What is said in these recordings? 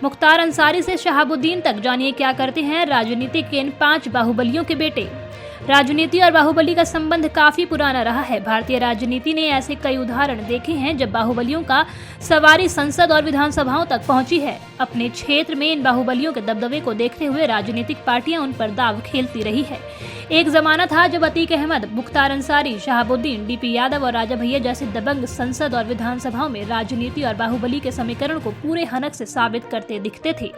मुख्तार अंसारी से शहाबुद्दीन तक, जानिए क्या करते हैं राजनीति के इन 5 बाहुबलियों के बेटे। राजनीति और बाहुबली का संबंध काफी पुराना रहा है। भारतीय राजनीति ने ऐसे कई उदाहरण देखे हैं जब बाहुबलियों का सवारी संसद और विधानसभाओं तक पहुंची है। अपने क्षेत्र में इन बाहुबलियों के दबदबे को देखते हुए राजनीतिक पार्टियां उन पर दाव खेलती रही है। एक जमाना था जब अतीक अहमद, मुख्तार अंसारी, शहाबुद्दीन, डीपी यादव और राजा भैया जैसे दबंग संसद और विधानसभाओं में राजनीति और बाहुबली के समीकरण को पूरे हनक से साबित करते दिखते थे।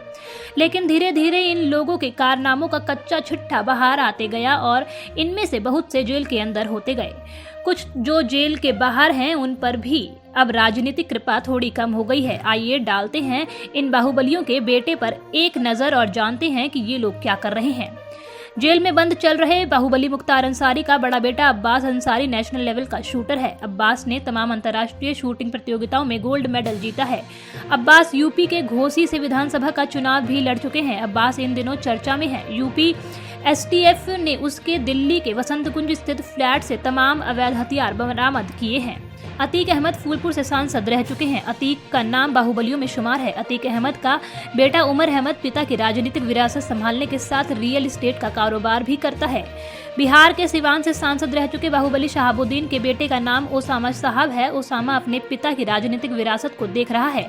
लेकिन धीरे धीरे इन लोगों के कारनामों का कच्चा छिट्टा बाहर आते गया और इनमें से बहुत से जेल के अंदर होते गए। कुछ जो जेल के बाहर हैं उन पर भी अब राजनीतिक कृपा थोड़ी कम हो गई है। आइए डालते हैं इन बाहुबलियों के बेटे पर एक नजर और जानते हैं कि ये लोग क्या कर रहे हैं। जेल में बंद चल रहे बाहुबली मुख्तार अंसारी का बड़ा बेटा अब्बास अंसारी नेशनल लेवल का शूटर है। अब्बास ने तमाम अंतर्राष्ट्रीय शूटिंग प्रतियोगिताओं में गोल्ड मेडल जीता है। अब्बास यूपी के घोसी से विधानसभा का चुनाव भी लड़ चुके हैं। अब्बास इन दिनों चर्चा में है। यूपी एसटीएफ ने उसके दिल्ली के वसंत कुंज स्थित फ्लैट से तमाम अवैध हथियार बरामद किए हैं। अतीक अहमद फूलपुर से सांसद रह चुके हैं। अतीक का नाम बाहुबलियों में शुमार है। अतीक अहमद का बेटा उमर अहमद पिता की राजनीतिक विरासत संभालने के साथ रियल एस्टेट का कारोबार भी करता है। बिहार के सिवान से सांसद रह चुके बाहुबली शहाबुद्दीन के बेटे का नाम ओसामा साहब है। ओसामा अपने पिता की राजनीतिक विरासत को देख रहा है।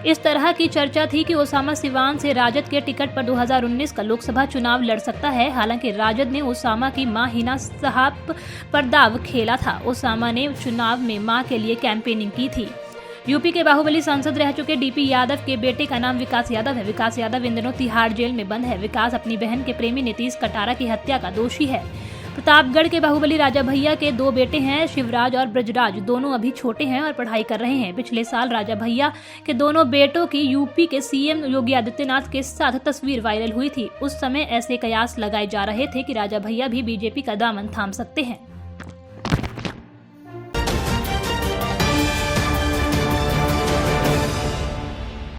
इस तरह की चर्चा थी कि ओसामा सिवान से राजद के टिकट पर 2019 का लोकसभा चुनाव लड़ सकता है। हालांकि राजद ने ओसामा की मां हिना साहब पर दाव खेला था। ओसामा ने चुनाव में मां के लिए कैंपेनिंग की थी। यूपी के बाहुबली सांसद रह चुके डीपी यादव के बेटे का नाम विकास यादव है। विकास यादव इन दिनों तिहाड़ जेल में बंद है। विकास अपनी बहन के प्रेमी नीतीश कटारा की हत्या का दोषी है। प्रतापगढ़ के बाहुबली राजा भैया के 2 बेटे हैं, शिवराज और ब्रजराज। दोनों अभी छोटे हैं और पढ़ाई कर रहे हैं। पिछले साल राजा भैया के दोनों बेटों की यूपी के सीएम योगी आदित्यनाथ के साथ तस्वीर वायरल हुई थी। उस समय ऐसे कयास लगाए जा रहे थे कि राजा भैया भी बीजेपी का दामन थाम सकते हैं।